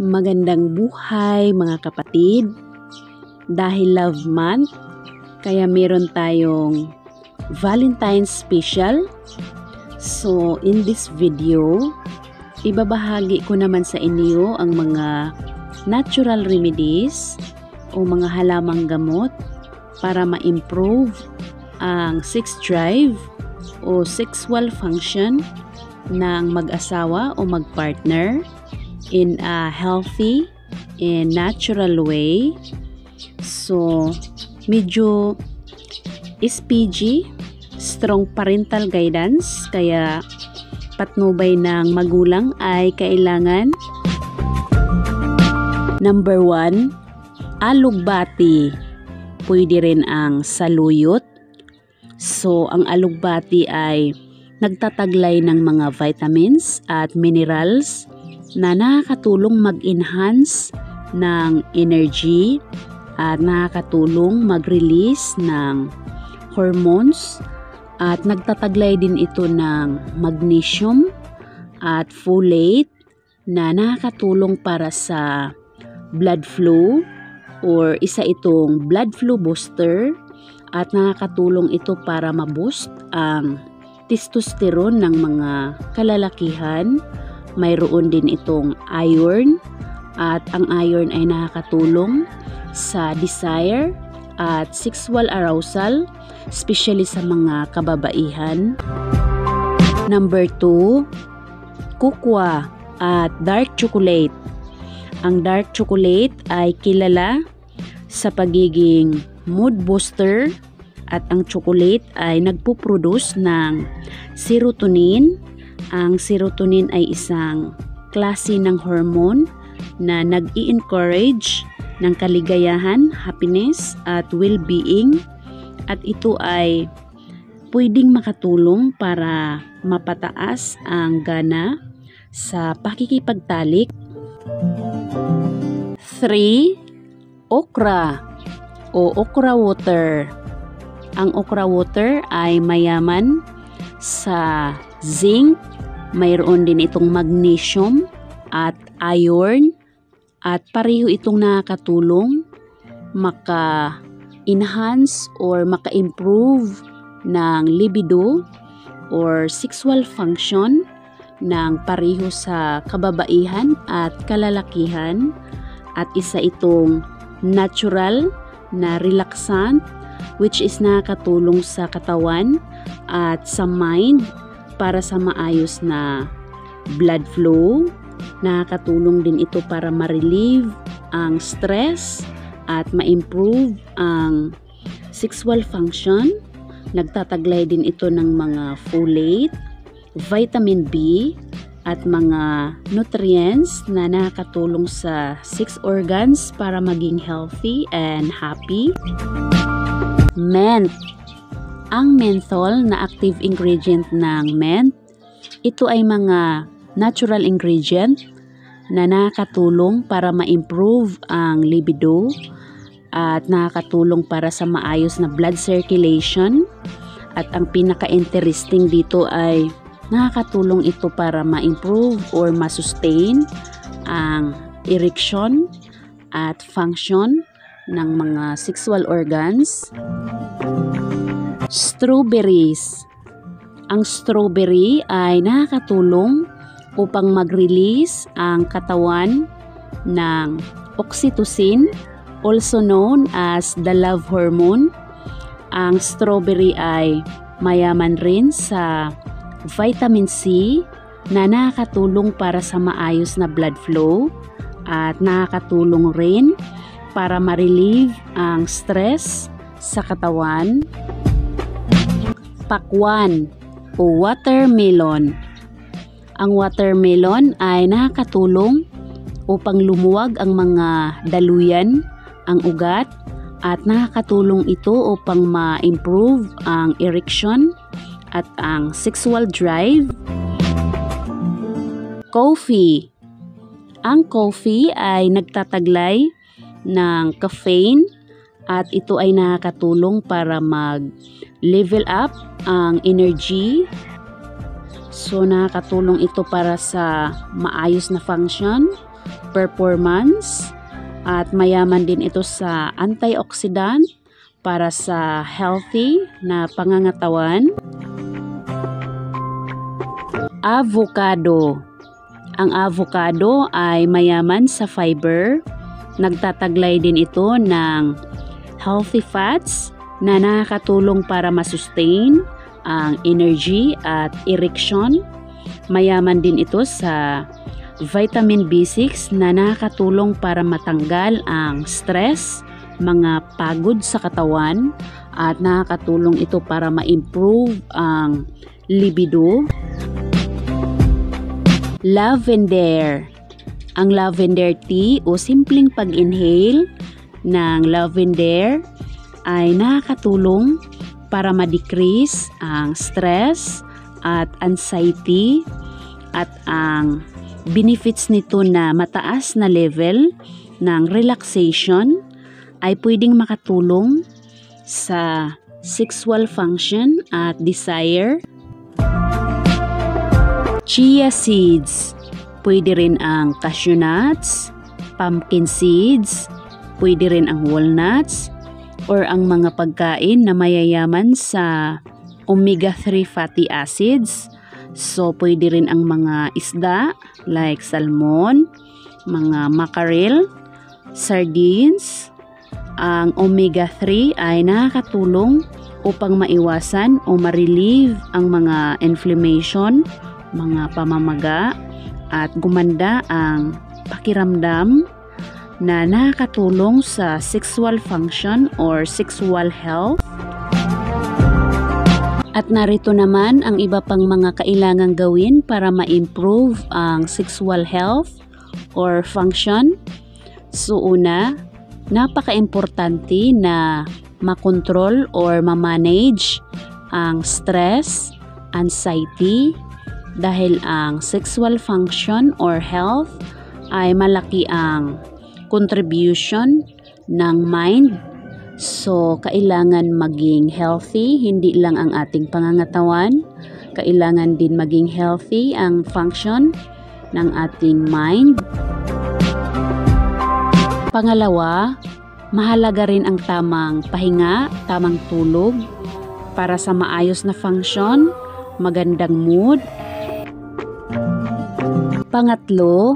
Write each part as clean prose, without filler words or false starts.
Magandang buhay mga kapatid. Dahil Love Month, kaya meron tayong Valentine's Special. So in this video, ibabahagi ko naman sa inyo ang mga natural remedies o mga halamang gamot para ma-improve ang sex drive o sexual function ng mag-asawa o mag-partner in a healthy and natural way. So, medyo SPG, strong parental guidance, kaya patnubay ng magulang ay kailangan. Number 1, alugbati. Pwede rin ang saluyot. So, ang alugbati ay nagtataglay ng mga vitamins at minerals na nakakatulong mag-enhance ng energy at nakakatulong mag-release ng hormones at nagtataglay din ito ng magnesium at folate na nakakatulong para sa blood flow or isa itong blood flow booster at nakakatulong ito para ma-boost ang testosterone ng mga kalalakihan. Mayroon din itong iron at ang iron ay nakakatulong sa desire at sexual arousal, especially sa mga kababaihan. Number 2, kukwa at dark chocolate. Ang dark chocolate ay kilala sa pagiging mood booster at ang chocolate ay nagpo-produce ng serotonin. Ang serotonin ay isang klase ng hormone na nag-i-encourage ng kaligayahan, happiness at well-being at ito ay pwedeng makatulong para mapataas ang gana sa pakikipagtalik. 3. Okra o okra water. Ang okra water ay mayaman sa zinc, mayroon din itong magnesium at iron at pareho itong nakakatulong maka-enhance or maka-improve ng libido or sexual function ng pareho sa kababaihan at kalalakihan at isa itong natural na relaxant which is nakakatulong sa katawan at sa mind para sa maayos na blood flow. Nakakatulong din ito para ma-relieve ang stress at ma-improve ang sexual function. Nagtataglay din ito ng mga folate, vitamin B at mga nutrients na nakakatulong sa sex organs para maging healthy and happy. Mint. Ang menthol na active ingredient ng mint, ito ay mga natural ingredient na nakakatulong para ma-improve ang libido at nakakatulong para sa maayos na blood circulation at ang pinaka-interesting dito ay nakakatulong ito para ma-improve or ma-sustain ang erection at function ng mga sexual organs. Strawberries. Ang strawberry ay nakakatulong upang mag-release ang katawan ng oxytocin, also known as the love hormone. Ang strawberry ay mayaman rin sa vitamin C na nakakatulong para sa maayos na blood flow at nakakatulong rin para ma-relieve ang stress sa katawan. Pakwan o watermelon. Ang watermelon ay nakakatulong upang lumuwag ang mga daluyan, ang ugat, at nakakatulong ito upang ma-improve ang erection at ang sexual drive. Coffee. Ang coffee ay nagtataglay ng caffeine at ito ay nakakatulong para mag-level up ang energy. So nakakatulong ito para sa maayos na function performance at mayaman din ito sa antioxidant para sa healthy na pangangatawan. Avocado. Ang avocado ay mayaman sa fiber. Nagtataglay din ito ng healthy fats na nakakatulong para masustain ang energy at erection. Mayaman din ito sa vitamin B6 na nakakatulong para matanggal ang stress, mga pagod sa katawan, at nakakatulong ito para ma-improve ang libido. Lavender. Ang lavender tea o simpleng pag-inhale ng lavender ay nakakatulong para ma-decrease ang stress at anxiety, at ang benefits nito na mataas na level ng relaxation ay pwedeng makatulong sa sexual function at desire. Chia seeds. Pwede rin ang cashew nuts, pumpkin seeds, pwede rin ang walnuts, or ang mga pagkain na mayayaman sa omega-3 fatty acids. So, pwede rin ang mga isda like salmon, mga mackerel, sardines. Ang omega-3 ay nakakatulong upang maiwasan o ma-relieve ang mga inflammation, mga pamamaga, at gumanda ang pakiramdam na nakakatulong sa sexual function or sexual health. At narito naman ang iba pang mga kailangang gawin para ma-improve ang sexual health or function. So una, napaka-importante na makontrol or ma-manage ang stress, anxiety, dahil ang sexual function or health ay malaki ang contribution ng mind. So, kailangan maging healthy, hindi lang ang ating pangangatawan. Kailangan din maging healthy ang function ng ating mind. Pangalawa, mahalaga rin ang tamang pahinga, tamang tulog para sa maayos na function, magandang mood. Pangatlo,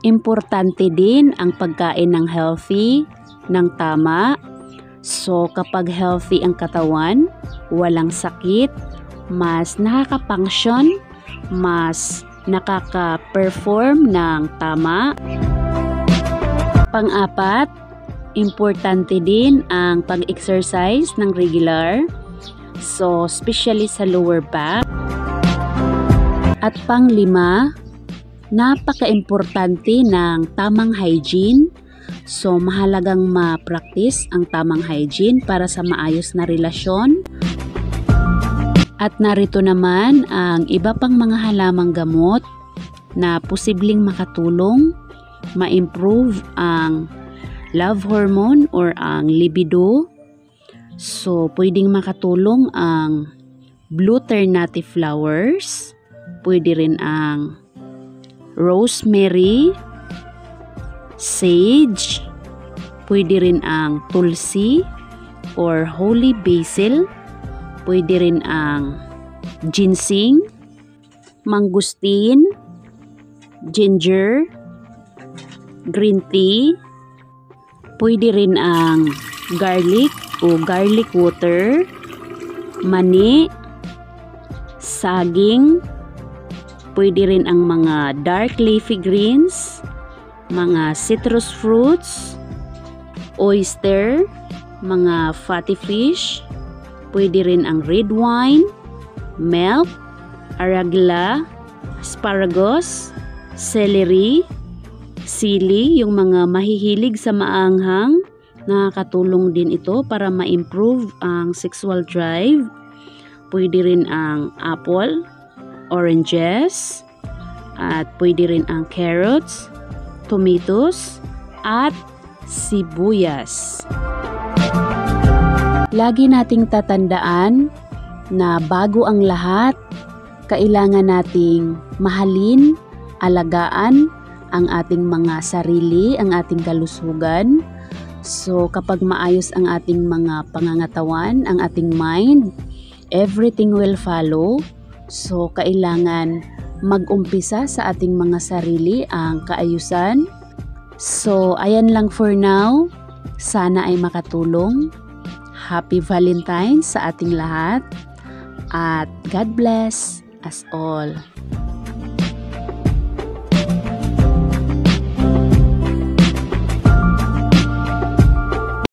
importante din ang pagkain ng healthy, ng tama. So, kapag healthy ang katawan, walang sakit, mas nakaka-function, mas nakaka-perform ng tama. Pang-apat, importante din ang pag-exercise ng regular. So, especially sa lower back. At pang-lima, napaka-importante ng tamang hygiene. So, mahalagang ma-practice ang tamang hygiene para sa maayos na relasyon. At narito naman ang iba pang mga halamang gamot na posibleng makatulong ma-improve ang love hormone or ang libido. So, pwedeng makatulong ang blue ternate flowers. Pwede rin ang rosemary, sage, pwede rin ang tulsi or holy basil, pwede rin ang ginseng, mangustin, ginger, green tea, pwede rin ang garlic o garlic water, mani, saging, pwede rin ang mga dark leafy greens, mga citrus fruits, oyster, mga fatty fish, pwede rin ang red wine, milk, arugula, asparagus, celery, sili, yung mga mahihilig sa maanghang, nakakatulong din ito para ma-improve ang sexual drive. Pwede rin ang apple, oranges, at pwede rin ang carrots, tomatoes, at sibuyas. Lagi nating tatandaan na bago ang lahat, kailangan nating mahalin, alagaan, ang ating mga sarili, ang ating kalusugan. So kapag maayos ang ating mga pangangatawan, ang ating mind, everything will follow. So kailangan mag-umpisa sa ating mga sarili ang kaayusan. So ayan lang for now. Sana ay makatulong. Happy Valentine's sa ating lahat. At God bless us all.